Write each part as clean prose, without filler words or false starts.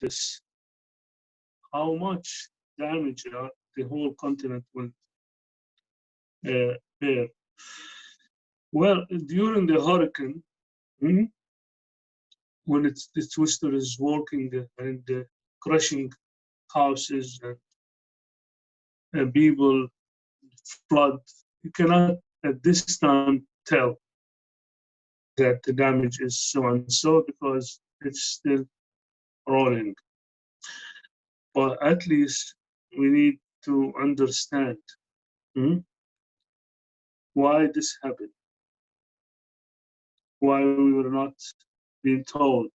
this, how much damage the whole continent will bear. Well, during the hurricane, when the twister is working and crushing houses and people, flood, you cannot at this time tell that the damage is so and so because it's still rolling. But at least we need to understand why this happened, why we were not being told,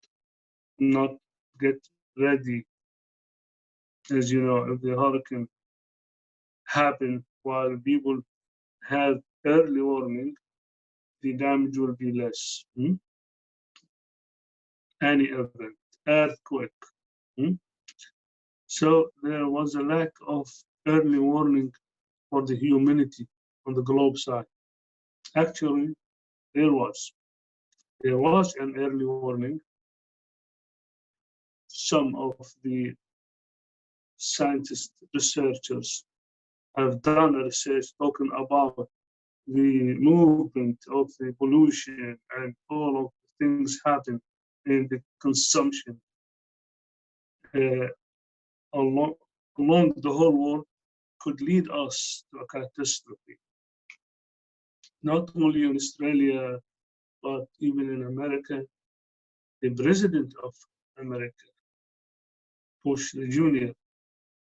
not get ready. As you know, if the hurricane happened while people have early warning, the damage will be less. Any event, earthquake. So there was a lack of early warning for the humanity on the globe side. Actually, there was an early warning. Some of the scientists, researchers have done a research talking about the movement of the pollution and all of the things happen in the consumption along the whole world could lead us to a catastrophe. Not only in Australia, but even in America. The president of America, Bush Jr.,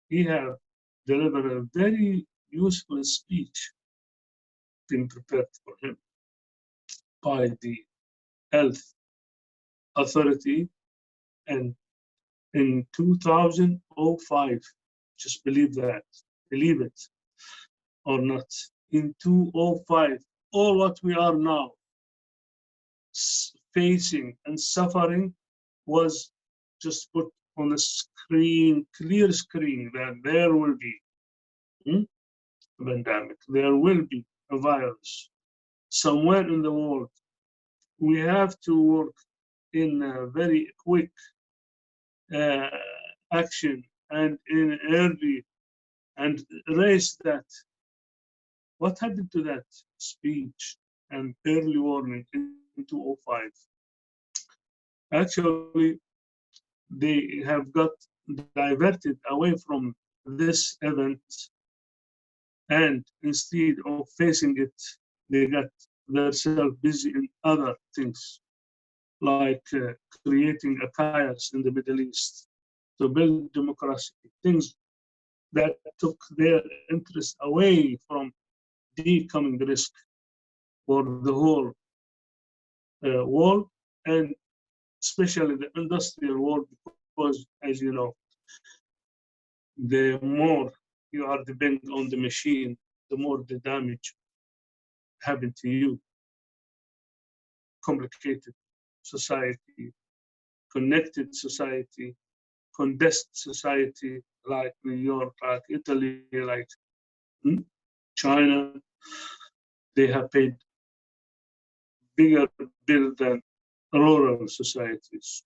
he have delivered a very useful speech been prepared for him by the health authority, and in 2005, just believe it or not, in 2005, all what we are now facing and suffering was just put on a screen, clear screen, that there will be a pandemic, there will be a virus somewhere in the world. We have to work in a very quick action and in early and raise that. What happened to that speech and early warning in 2005? Actually, they have got diverted away from this event, and instead of facing it, they got themselves busy in other things, like creating a chaos in the Middle East to build democracy, things that took their interest away from the coming risk for the whole world, and especially the industrial world, because, as you know, the more you are dependent on the machine, the more the damage happen to you. Complicated society, connected society, condensed society, like New York, like Italy, like China, they have paid bigger bill than rural societies.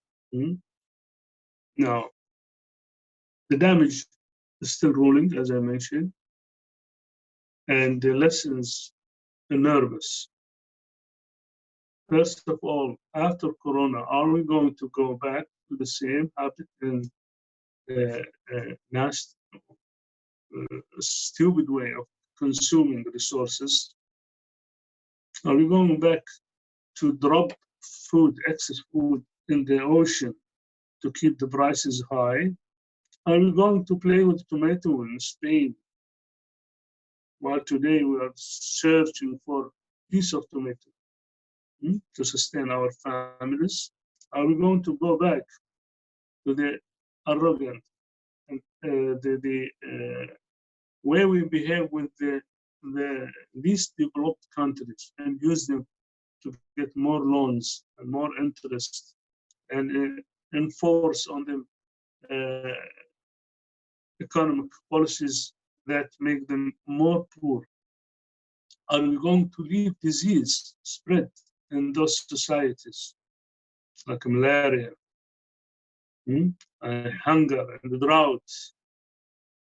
Now, the damage is still rolling, as I mentioned, and the lessons are nervous. First of all, after Corona, are we going to go back to the same habit and nasty, stupid way of consuming resources? Are we going back to drop food, excess food in the ocean to keep the prices high? Are we going to play with tomato in Spain? While today we are searching for a piece of tomato to sustain our families. Are we going to go back to the arrogant and the way we behave with the least developed countries and use them to get more loans and more interest and enforce on them economic policies that make them more poor? Are we going to leave disease spread in those societies, like malaria? hunger and drought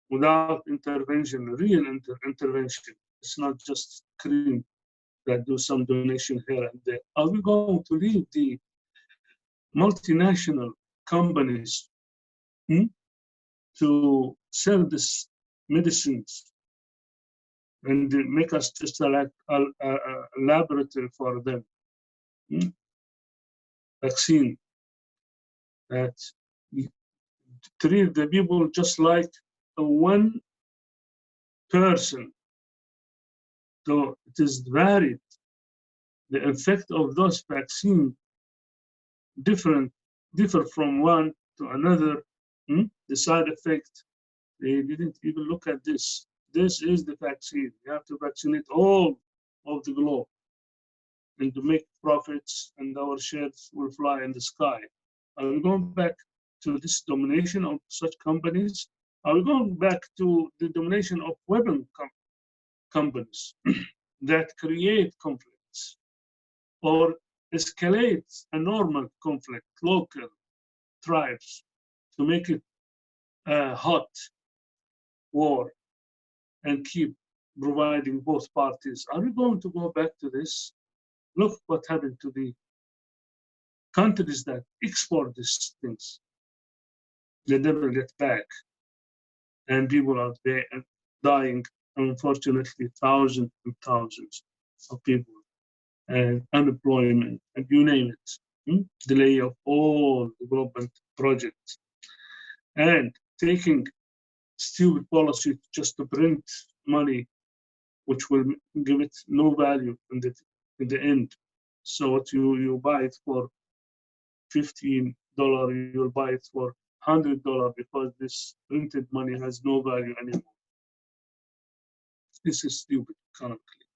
without intervention, real intervention. It's not just cream that do some donation here and there. Are we going to leave the multinational companies to sell this medicines and make us just like a laboratory for them? Vaccine that treat the people just like one person. So it is varied. The effect of those vaccines differ from one to another. The side effect, they didn't even look at this. This is the vaccine. You have to vaccinate all of the globe and to make profits, and our shares will fly in the sky. Are we going back to this domination of such companies? Are we going back to the domination of weapon companies that create conflicts or escalate a normal conflict, local tribes, to make it a hot war and keep providing both parties? Are we going to go back to this? Look what happened to the countries that export these things. They never get back. And people are there dying, unfortunately, thousands and thousands of people, and unemployment, and you name it. Delay of all development projects, and taking stupid policy just to print money, which will give it no value in the end. So what you buy it for $15, you'll buy it for $100 because this printed money has no value anymore. This is stupid economically.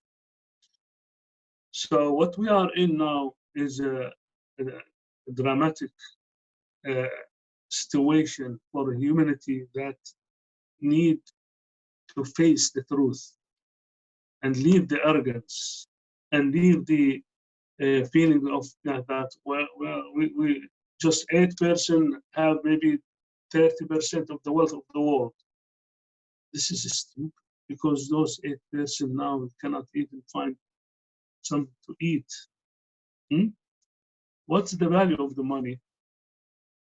So what we are in now is a dramatic situation for humanity that need to face the truth and leave the arrogance and leave the feeling of that we just 8% have maybe 30% of the wealth of the world. This is stupid, because those 8% now cannot even find something to eat. What's the value of the money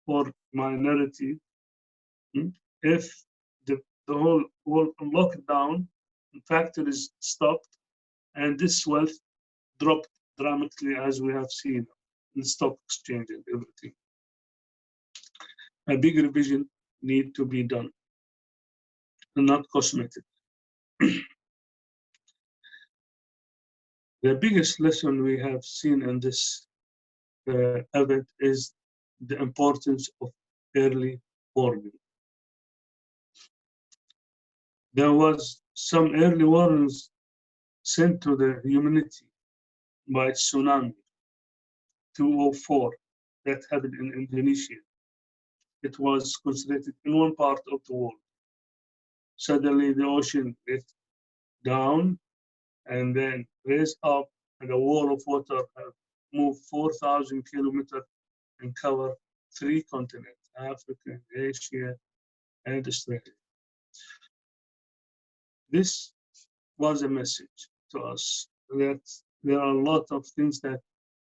for minority if the whole world lockdown, factories stopped, and this wealth dropped dramatically, as we have seen in the stock exchange and everything? A big revision need to be done, and not cosmetic. The biggest lesson we have seen in this event is the importance of early warning. There was some early warnings sent to the humanity by tsunami 204 that happened in Indonesia. It was concentrated in one part of the world. Suddenly the ocean went down and then raised up, and a wall of water moved 4,000 kilometers and covered 3 continents, Africa, Asia, and Australia. This was a message to us that there are a lot of things that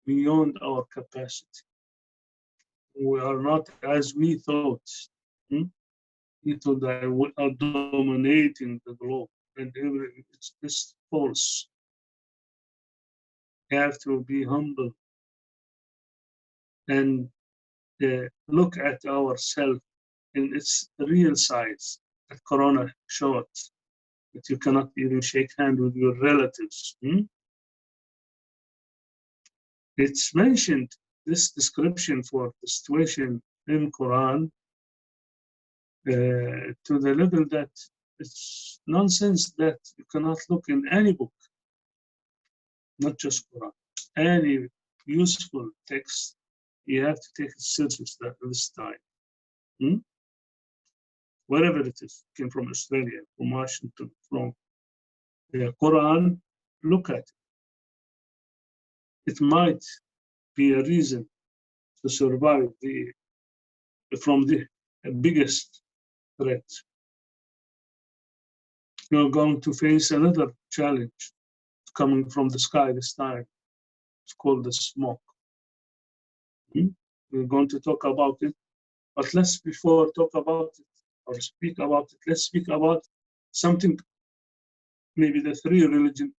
beyond our capacity. We are not as we thought. People that are dominating the globe, and it's false. We have to be humble and look at ourselves in its real size. That Corona showed that you cannot even shake hands with your relatives. It's mentioned, this description for the situation in Quran, to the level that it's nonsense that you cannot look in any book, not just Quran. Any useful text, you have to take it seriously at this time. Wherever it is, came from Australia, from Washington, from the Quran, look at it. It might be a reason to survive from biggest threat. You're going to face another challenge coming from the sky this time. It's called the smoke. We're going to talk about it, but let's before talk about it or speak about it, let's speak about something maybe the three religions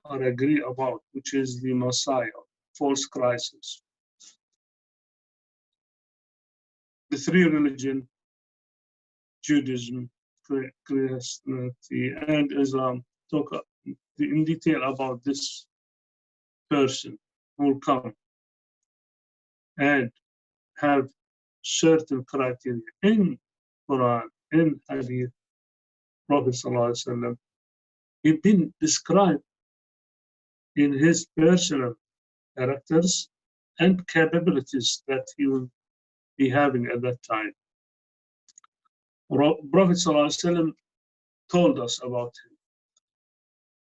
are agree about, which is the Messiah, false Christ. The three religions, Judaism, Christianity, and Islam, talk in detail about this person who will come and have certain criteria in Quran, in Hadith, Prophet ﷺ, he's been described in his personal characters and capabilities that he will be having at that time. Prophet ﷺ told us about him.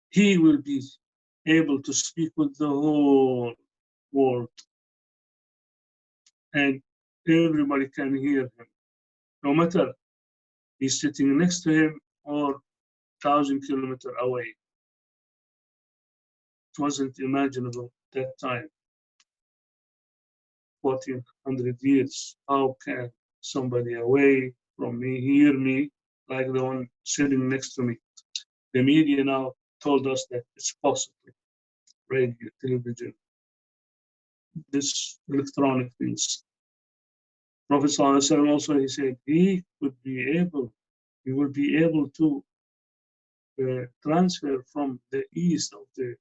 He will be able to speak with the whole world and everybody can hear him, no matter he's sitting next to him or 1,000 kilometers away. It wasn't imaginable at that time. 1400 years. How can somebody away from me hear me like the one sitting next to me? The media now told us that it's possible. Radio, television, this electronic things. Prophet ﷺ also, he said, he will be able to transfer from the east of the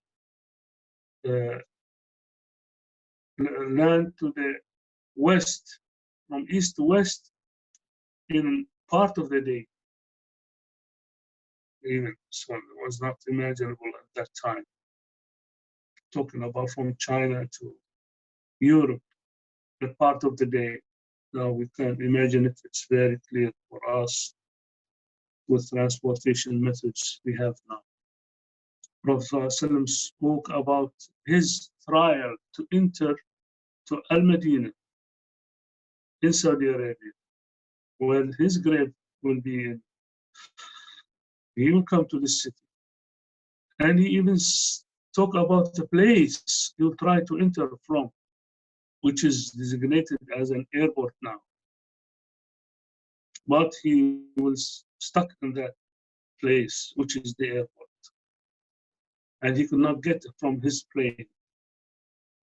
land to the west, from east to west in part of the day. Even so, it was not imaginable at that time. Talking about from China to Europe, the part of the day. Now we can imagine it. It's very clear for us with transportation methods we have now. Prophet ﷺ spoke about his trial to enter to Al-Madinah in Saudi Arabia, where his grave will be in. He will come to the city. And he even talk about the place he'll try to enter from, which is designated as an airport now. But he was stuck in that place, which is the airport. And he could not get from his plane.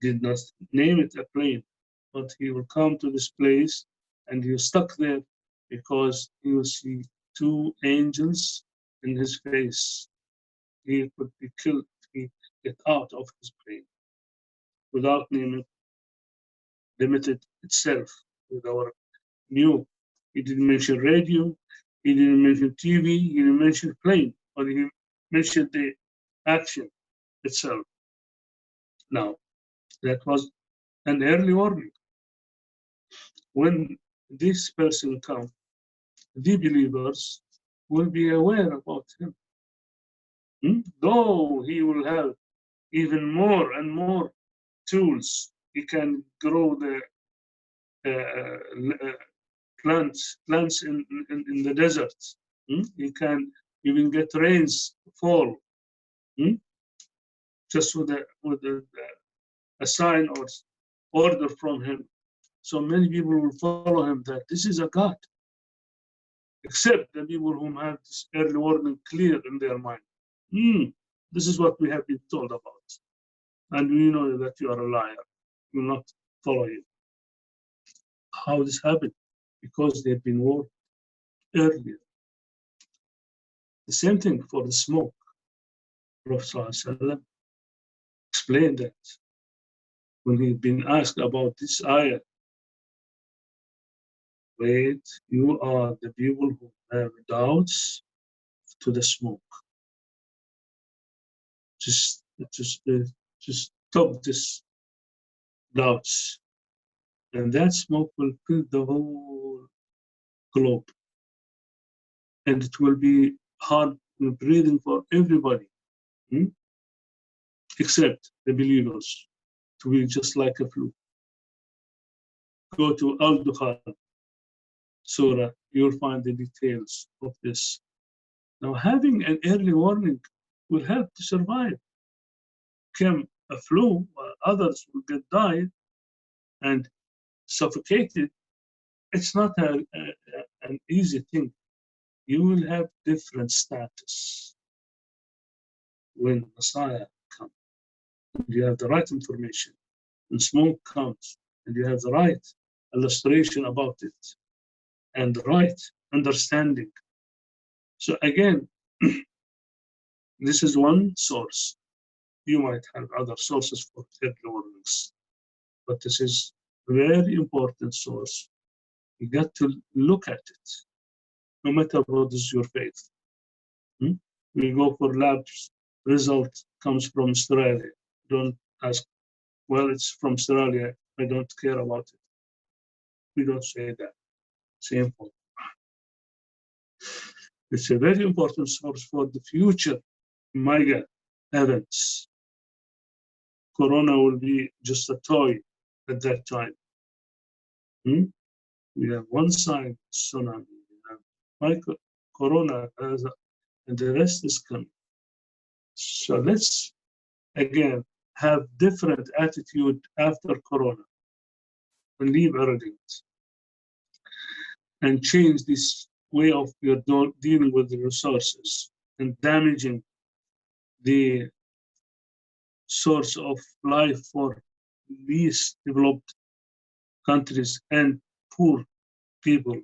Did not name it a plane, but he will come to this place and he was stuck there because he will see two angels in his face. He could be killed if he get out of his plane without naming limited itself with our new. He didn't mention radio, he didn't mention TV, he didn't mention plane, but he mentioned the action itself. Now, that was an early warning. When this person comes, the believers will be aware about him. Though he will have even more and more tools, he can grow the plants in the desert. He can even get rains fall just with a sign or order from him. So many people will follow him that this is a God, except the people who have this early warning clear in their mind. This is what we have been told about. And we know that you are a liar. We will not follow you. How this happened? Because they've been warned earlier. The same thing for the smoke. Prophet ﷺ explained that when he'd been asked about this ayah. Wait, you are the people who have doubts to the smoke. Just stop this doubts. And that smoke will fill the whole globe. And it will be hard breathing for everybody, except the believers, to be just like a flu. Go to Al-Dukhan, surah, you'll find the details of this. Now, having an early warning will help to survive. Come a flu, while others will get died and suffocated. It's not an easy thing. You will have different status when Messiah comes. You have the right information. When smoke comes, and you have the right illustration about it and the right understanding. So again, this is one source. You might have other sources for early warnings, but this is a very important source. You got to look at it, no matter what is your faith. We go for labs, result comes from Australia. Don't ask, well, it's from Australia, I don't care about it. We don't say that. Simple. It's a very important source for the future mega events. Corona will be just a toy at that time. We have one side tsunami, we have Corona, and the rest is coming. So let's again have different attitude after Corona and leave arrogance and change this way of your dealing with the resources and damaging the source of life for least developed countries and poor people.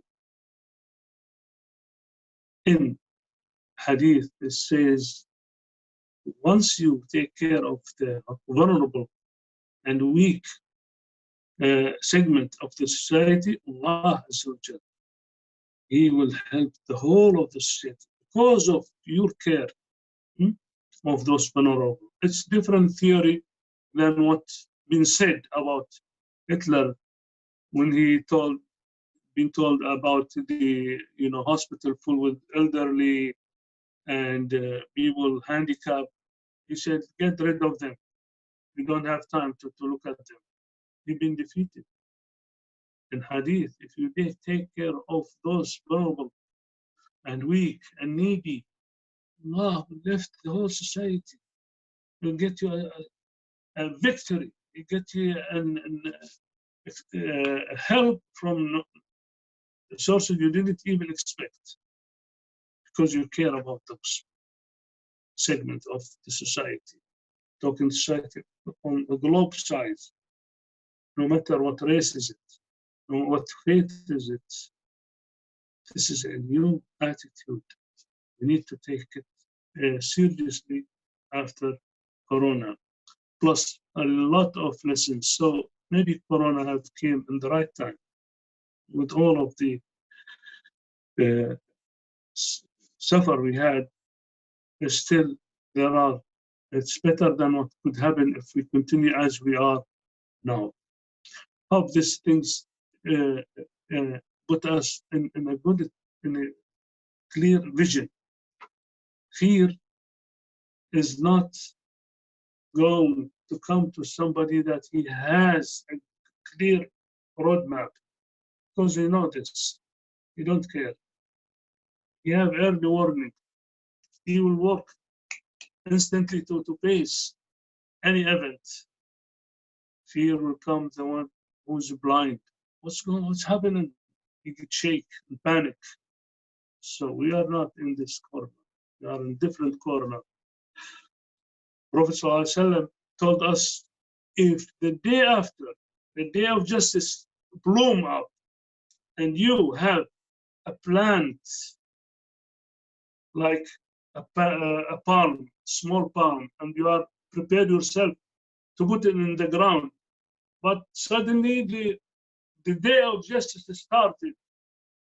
In Hadith, it says, once you take care of the vulnerable and weak segment of the society, Allah Azza wa Jal, He will help the whole of the society because of your care of those vulnerable. It's different theory than what's been said about Hitler when he been told about the hospital full with elderly and people handicapped. He said, get rid of them. We don't have time to look at them. He's been defeated. In Hadith, if you take care of those vulnerable and weak and needy, Allah will lift the whole society. Will get you a victory. You get you help from sources you didn't even expect, because you care about those segment of the society. Talking society on a globe size, no matter what race is it, no what faith is it. This is a new attitude. We need to take it seriously after Corona. Plus a lot of lessons. So maybe Corona have came in the right time with all of the suffer we had. Still there are. It's better than what could happen if we continue as we are now. Hope these things put us in a clear vision. Fear is not going to come to somebody that he has a clear roadmap, because you know this. You don't care. You have early warning. He will work instantly to face any event. Fear will come the one who's blind. What's happening? You get shake and panic. So we are not in this corner. We are in different corner. Prophet ﷺ told us, if the day after, the day of justice, bloom out, and you have a plant like a palm, small palm, and you are prepared yourself to put it in the ground, but suddenly the day of justice started,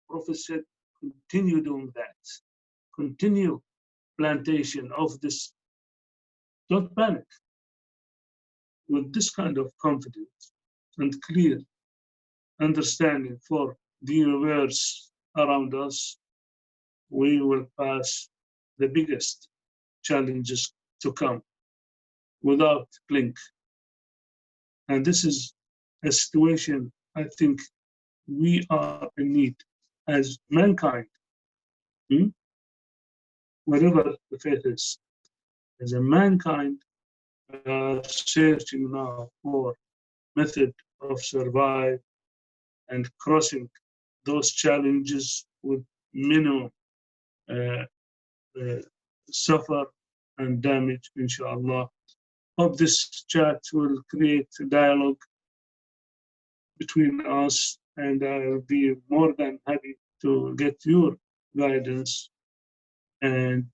Prophet said, continue doing that. Continue plantation of this. Don't panic. With this kind of confidence and clear understanding for the universe around us, we will pass the biggest challenges to come without blink. And this is a situation I think we are in need as mankind, whatever the faith is, as a mankind are searching now for method of survive and crossing those challenges with minimum uh, uh, suffer and damage, inshallah. Hope this chat will create a dialogue between us, and I'll be more than happy to get your guidance and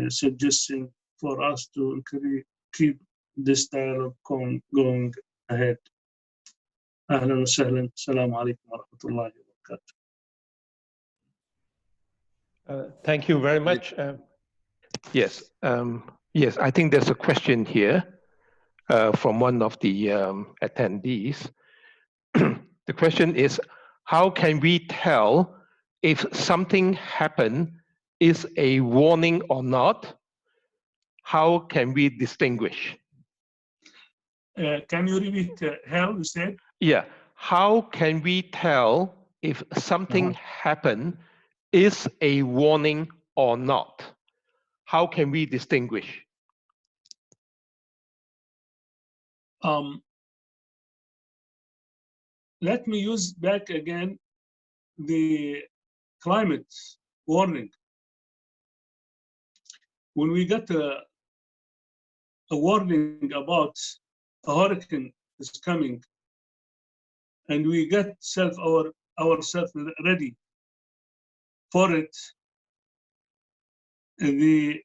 suggestion for us to keep this dialogue going ahead. أهلا وسهلا. السلام عليكم ورحمة الله وبركاته. Thank you very much. Yes, yes, I think there's a question here from one of the attendees. The question is, how can we tell if something happened is a warning or not? How can we distinguish? Can you repeat how you said? Yeah, how can we tell if something happened is a warning or not? How can we distinguish? Let me use back again the climate warning. When we get a warning about a hurricane is coming, and we get ourselves ready for it, the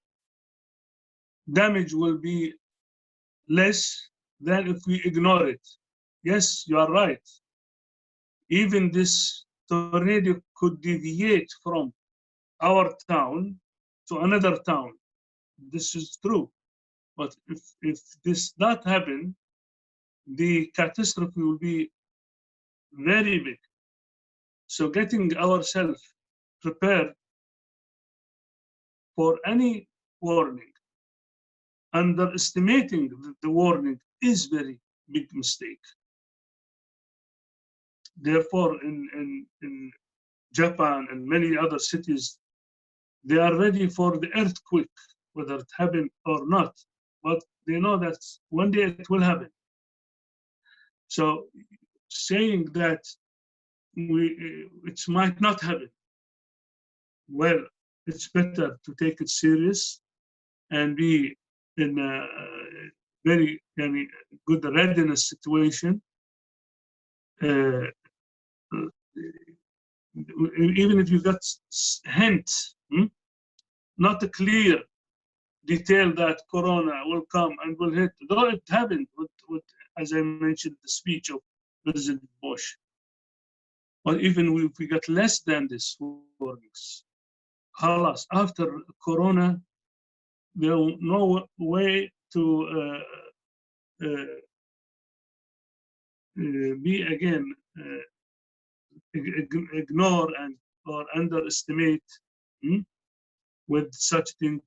damage will be less than if we ignore it. Yes, you are right. Even this tornado could deviate from our town to another town. This is true. But if this not happen, the catastrophe will be very big. So getting ourselves prepared for any warning, underestimating the warning is very big mistake. Therefore, in Japan and many other cities, they are ready for the earthquake, whether it happened or not. But they know that one day it will happen. So saying that it might not happen, well, it's better to take it serious and be in a very good readiness situation. Even if you got hints, not a clear detail that Corona will come and will hit, though it happened with as I mentioned, the speech of President Bush. But even if we got less than this warnings, halas, after Corona, there was no way to be again ignore and or underestimate with such thing,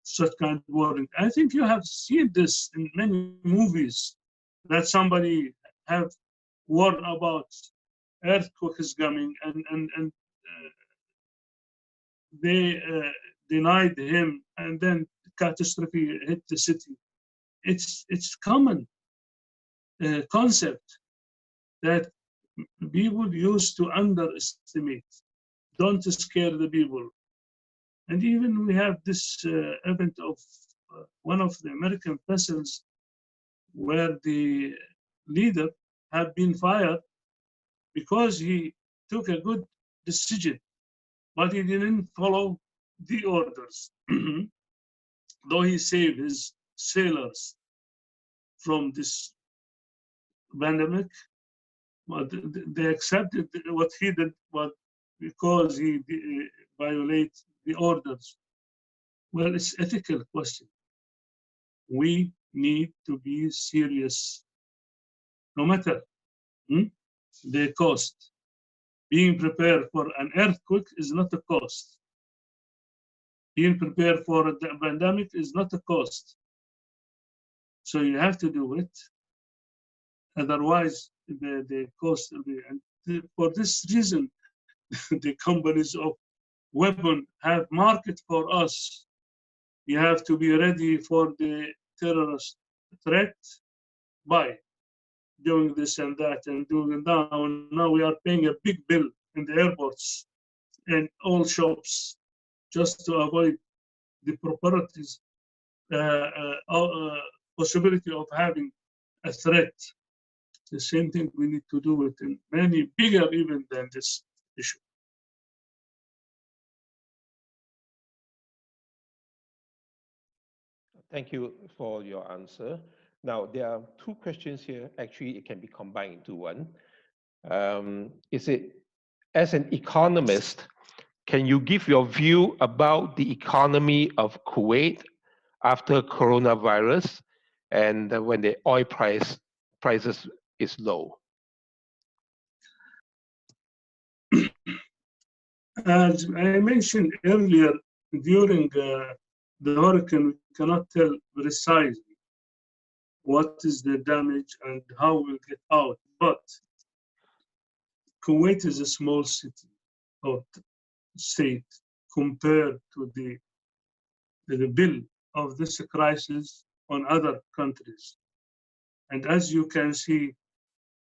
such kind of warning. I think you have seen this in many movies that somebody have warned about earthquake is coming, and they denied him, and then catastrophe hit the city. It's common concept that people used to underestimate. Don't scare the people. And even we have this event of one of the American vessels where the leader had been fired because he took a good decision, but he didn't follow the orders. Though he saved his sailors from this pandemic, but they accepted what he did, but because he violated the orders. Well, it's ethical question. We need to be serious, no matter the cost. Being prepared for an earthquake is not a cost. Being prepared for the pandemic is not a cost. So you have to do it. Otherwise, the cost will be. And for this reason, the companies of weapon have market for us. You have to be ready for the terrorist threat by doing this and that and doing that. Now we are paying a big bill in the airports and all shops just to avoid the properties possibility of having a threat. The same thing we need to do it in many bigger even than this issue. Thank you for your answer. Now, there are two questions here. Actually, it can be combined into one. Is it, as an economist, can you give your view about the economy of Kuwait after coronavirus and when the oil prices is low? As I mentioned earlier, during the hurricane, we cannot tell precisely what is the damage and how we'll get out. But Kuwait is a small city or state compared to the bill of this crisis on other countries. And as you can see,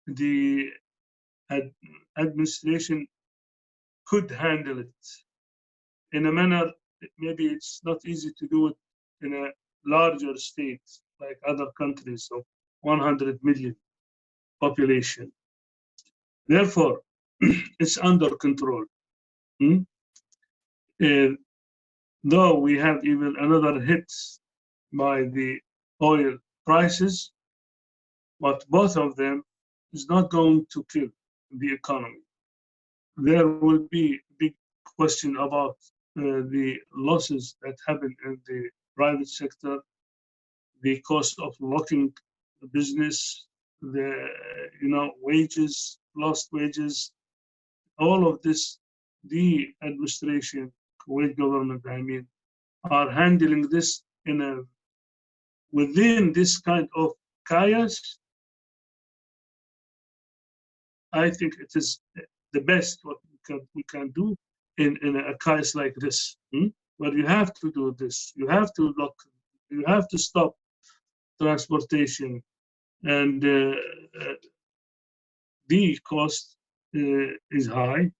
the administration could handle it in a manner, maybe it's not easy to do it in a larger state like other countries of 100 million population. Therefore, it's under control. Though we have even another hit by the oil prices, but both of them is not going to kill the economy. There will be a big question about the losses that happen in the private sector, the cost of locking the business, the wages, lost wages, all of this. The administration, Kuwait government, I mean, are handling this within this kind of chaos. I think it is the best what we can do in a case like this. But you have to do this. You have to lock. You have to stop transportation, and the cost is high,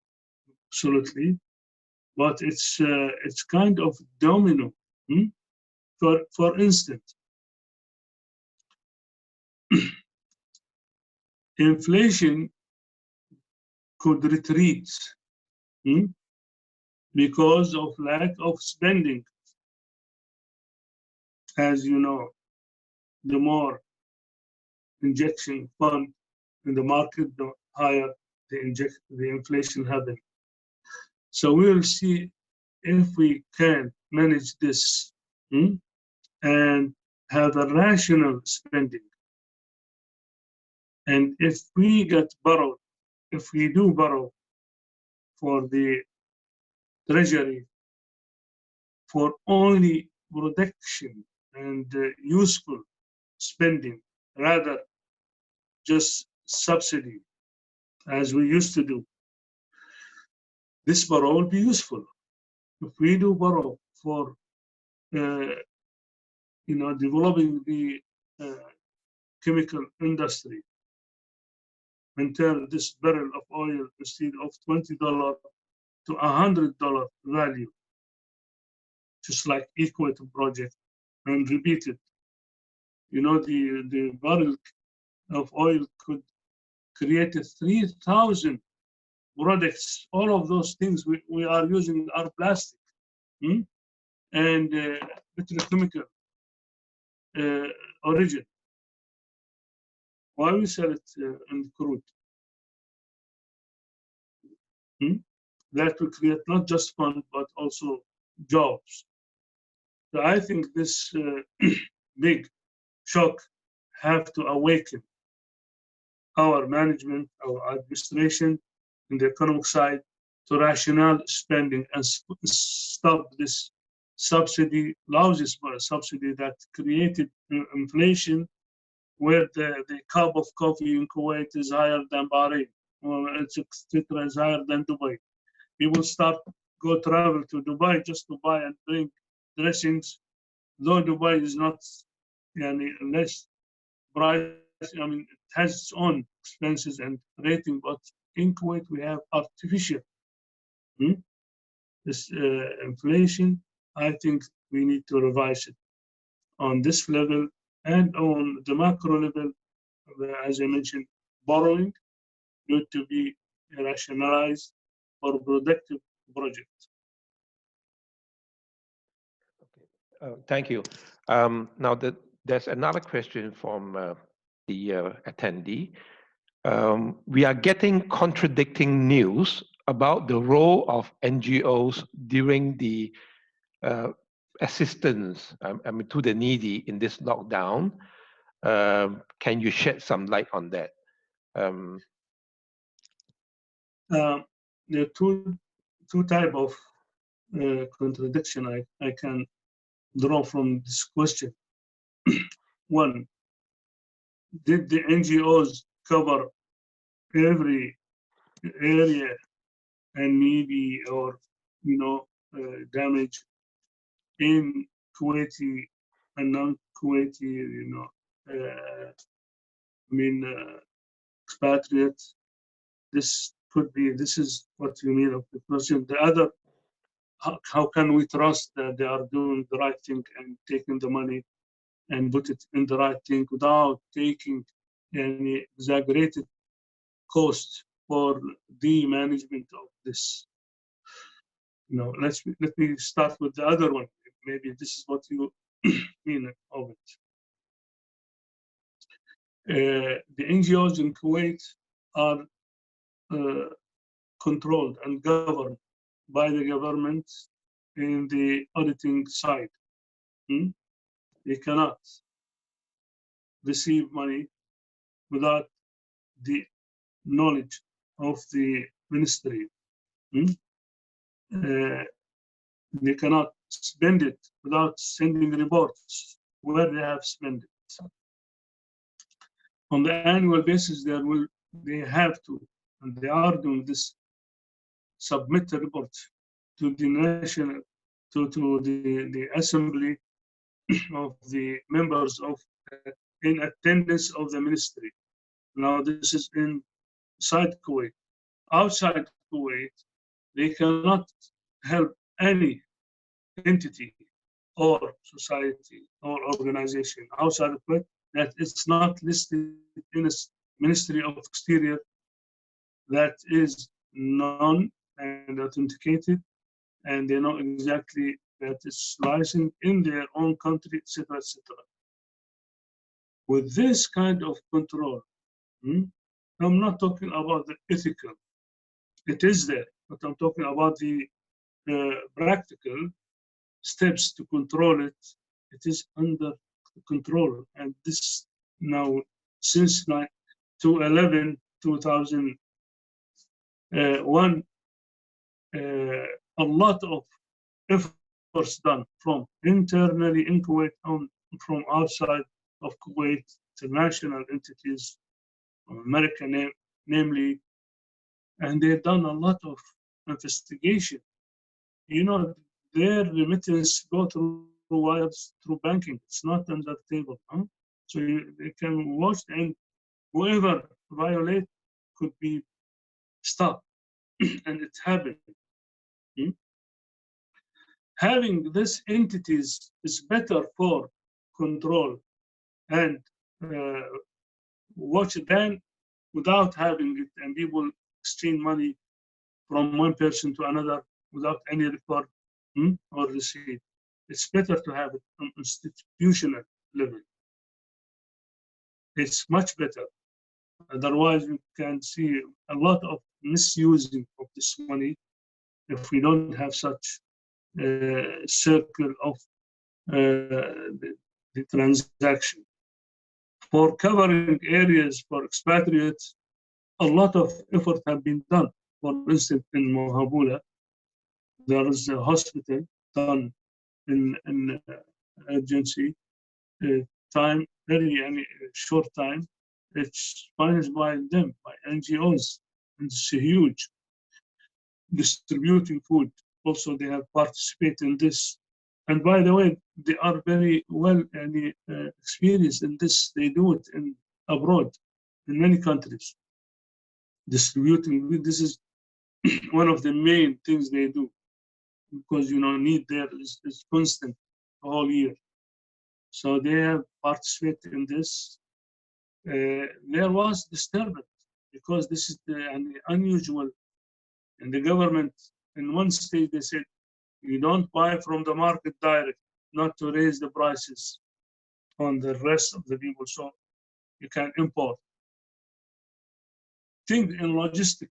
absolutely. But it's kind of domino. For instance, inflation could retreat because of lack of spending. As you know, the more injection fund in the market, the higher the inflation happens. So we will see if we can manage this and have a rational spending. And if we do borrow for the treasury for only production and useful spending, rather just subsidy, as we used to do, this borrow will be useful. If we do borrow for developing the chemical industry and turn this barrel of oil instead of $20 to $100 value, just like Equator project, and repeat it. The barrel of oil could create 3,000 products. All of those things we are using are plastic and petrochemical origin. Why we sell it in crude? That will create not just fun, but also jobs. So I think this big shock have to awaken our management, our administration, in the economic side to rational spending and stop this lousy subsidy that created inflation, where the cup of coffee in Kuwait is higher than Bahrain, or etc. is higher than Dubai. People start go travel to Dubai just to buy and bring dressings, though Dubai is not less price. I mean, it has its own expenses and rating, but in Kuwait we have artificial. This inflation, I think we need to revise it on this level and on the macro level. As I mentioned, borrowing need to be rationalized for productive projects. Thank you. Now, there's another question from the attendee. We are getting contradicting news about the role of NGOs during the assistance to the needy in this lockdown. Can you shed some light on that? There are two type of contradiction I can draw from this question. One, did the NGOs cover every area and needy or damage in Kuwaiti and non-Kuwaiti expatriates? This is what you mean of the question. The other, how can we trust that they are doing the right thing and taking the money and put it in the right thing without taking any exaggerated cost for the management of this? Let me start with the other one. Maybe this is what you mean of it. The NGOs in Kuwait are controlled and governed by the government in the auditing side. They cannot receive money without the knowledge of the ministry. They cannot spend it without sending reports where they have spent it. On the annual basis, they have to, and they are doing this, submit a report to the national, to the assembly of the members of in attendance of the ministry. Now this is inside Kuwait. Outside Kuwait, they cannot help any entity or society or organization outside of Kuwait that it's not listed in a Ministry of Exterior that is known and authenticated, and they know exactly that it's licensed in their own country, etc., etc. With this kind of control, I'm not talking about the ethical. It is there, but I'm talking about the practical steps to control it. It is under control, and this now since 2011, 2001, a lot of efforts done from internally in Kuwait and from outside of Kuwait, international entities, America namely, and they've done a lot of investigation. Their remittance go through wires, through banking. It's not under the table. So they can watch, and whoever violate could be stopped. And it happened. Having these entities is better for control and watch than without having it, and people exchange money from one person to another without any record or receipt. It's better to have it on institutional level. It's much better. Otherwise, we can see a lot of misusing of this money if we don't have such circle of the transaction. For covering areas for expatriates, a lot of effort have been done. For instance, in Mohabula, there is a hospital done in urgency time, very short time. It's financed by them, by NGOs. It's huge. distributing food. Also, they have participated in this. And by the way, they are very well experienced in this. They do it in abroad, in many countries. Distributing, this is one of the main things they do, because need there is constant the whole year. So they have participated in this. There was disturbance because this is an unusual. And the government, in one stage, they said, you don't buy from the market direct, not to raise the prices on the rest of the people, so you can import. Thing in logistic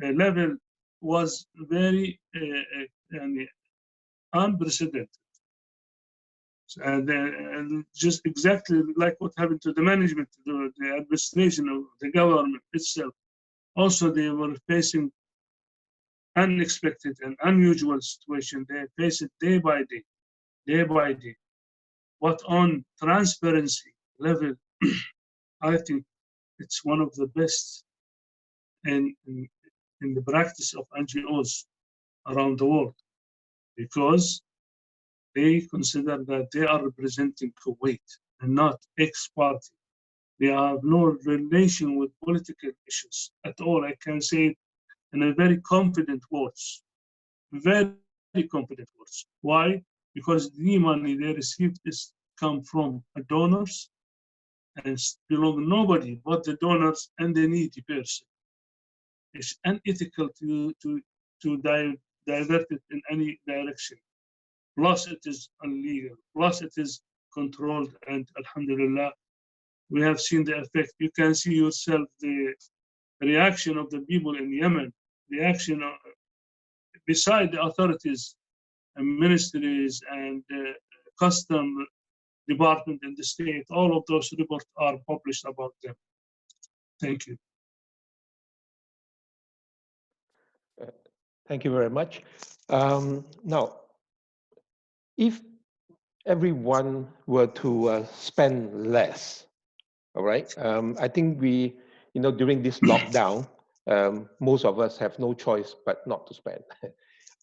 level was very unprecedented. And just exactly like what happened to the management, the administration of the government itself. Also, they were facing unexpected and unusual situation. They face it day by day, day by day. But on transparency level, I think it's one of the best in the practice of NGOs around the world, because they consider that they are representing Kuwait and not X party. They have no relation with political issues at all. I can say it in a very confident words, very confident words. Why? Because the money they received is come from donors and belong nobody but the donors and the needy person. It's unethical to divert it in any direction. Plus, it is illegal. Plus, it is controlled. And alhamdulillah, we have seen the effect. You can see yourself the reaction of the people in Yemen, reaction beside the authorities and ministries and custom department in the state. All of those reports are published about them. Thank you. Thank you very much. Now, if everyone were to spend less, all right, I think we, during this lockdown, most of us have no choice but not to spend.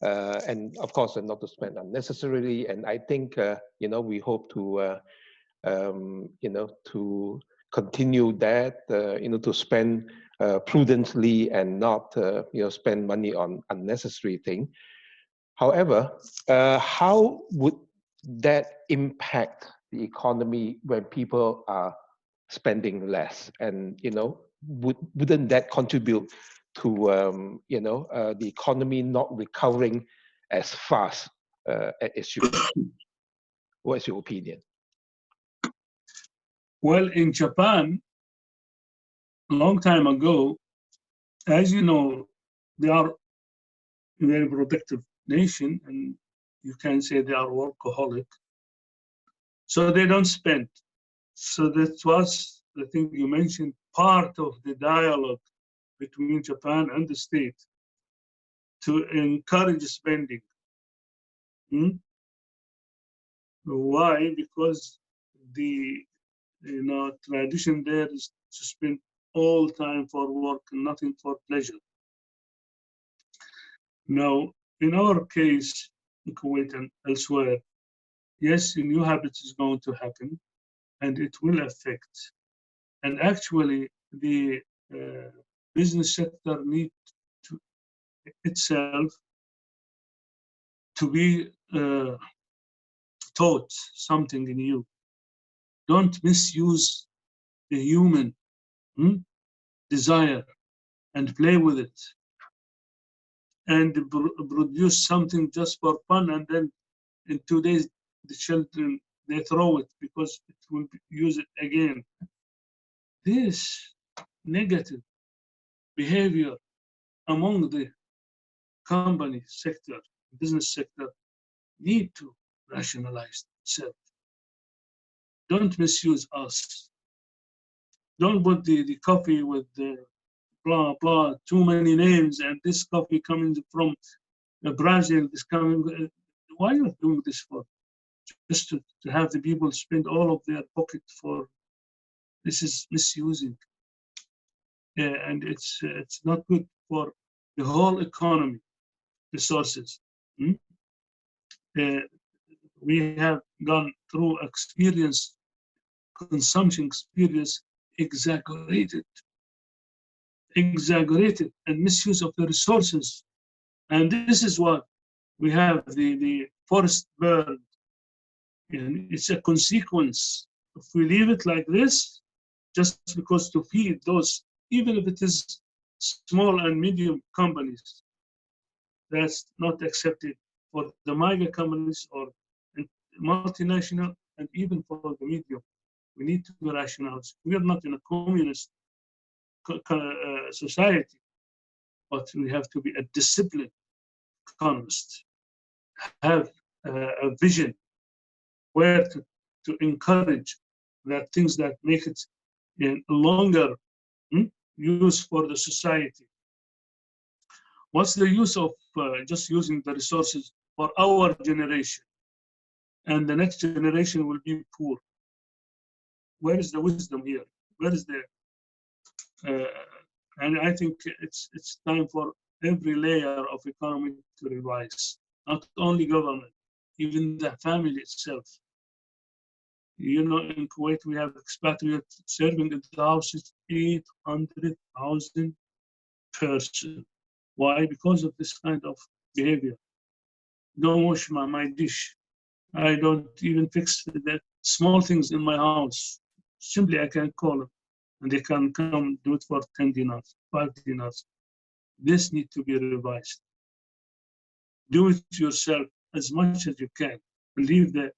And of course, not to spend unnecessarily. And I think, we hope to, to continue that, to spend prudently and not, spend money on unnecessary things. However, how would that impact the economy when people are spending less? And, wouldn't that contribute to, the economy not recovering as fast as it should? What's your opinion? Well, in Japan, a long time ago, as you know, they are a very productive nation, and you can say they are workaholic. So they don't spend. So that was, I think you mentioned, part of the dialogue between Japan and the state to encourage spending. Why? Because the tradition there is to spend all time for work and nothing for pleasure. Now, in our case, in Kuwait and elsewhere, yes, a new habit is going to happen, and it will affect. And actually, the business sector needs to itself to be taught something new. Don't misuse the human desire and play with it and produce something just for fun, and then in 2 days the children, they throw it because it will use it again. This negative behavior among the company sector, business sector, need to rationalize itself. Don't misuse us. Don't put the coffee with the blah blah, too many names, and this coffee coming from Brazil, this coming. Why are you doing this for? Just to have the people spend all of their pocket for? This is misusing, and it's not good for the whole economy, resources. We have gone through consumption experience, exaggerated, and misuse of the resources. And this is what we have the forest burn. And it's a consequence. If we leave it like this, just because to feed those, even if it is small and medium companies, that's not accepted for the mega companies or multinational, and even for the medium. We need to be rational. We are not in a communist society, but we have to be a disciplined economist, have a vision where to encourage that things that make it in longer use for the society. What's the use of just using the resources for our generation? And the next generation will be poor. Where is the wisdom here? Where is the and I think it's time for every layer of economy to revise, not only government, even the family itself. You know, in Kuwait, we have expatriates serving in the houses 800,000 person. Why? Because of this kind of behavior. Don't wash my dish. I don't even fix the small things in my house. Simply, I can call them, and they can come do it for 10 dinars, 5 dinars. This needs to be revised. Do it yourself as much as you can. Leave the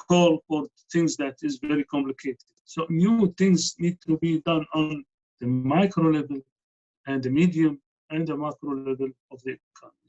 call for things that is very complicated. So new things need to be done on the micro level and the medium and the macro level of the economy.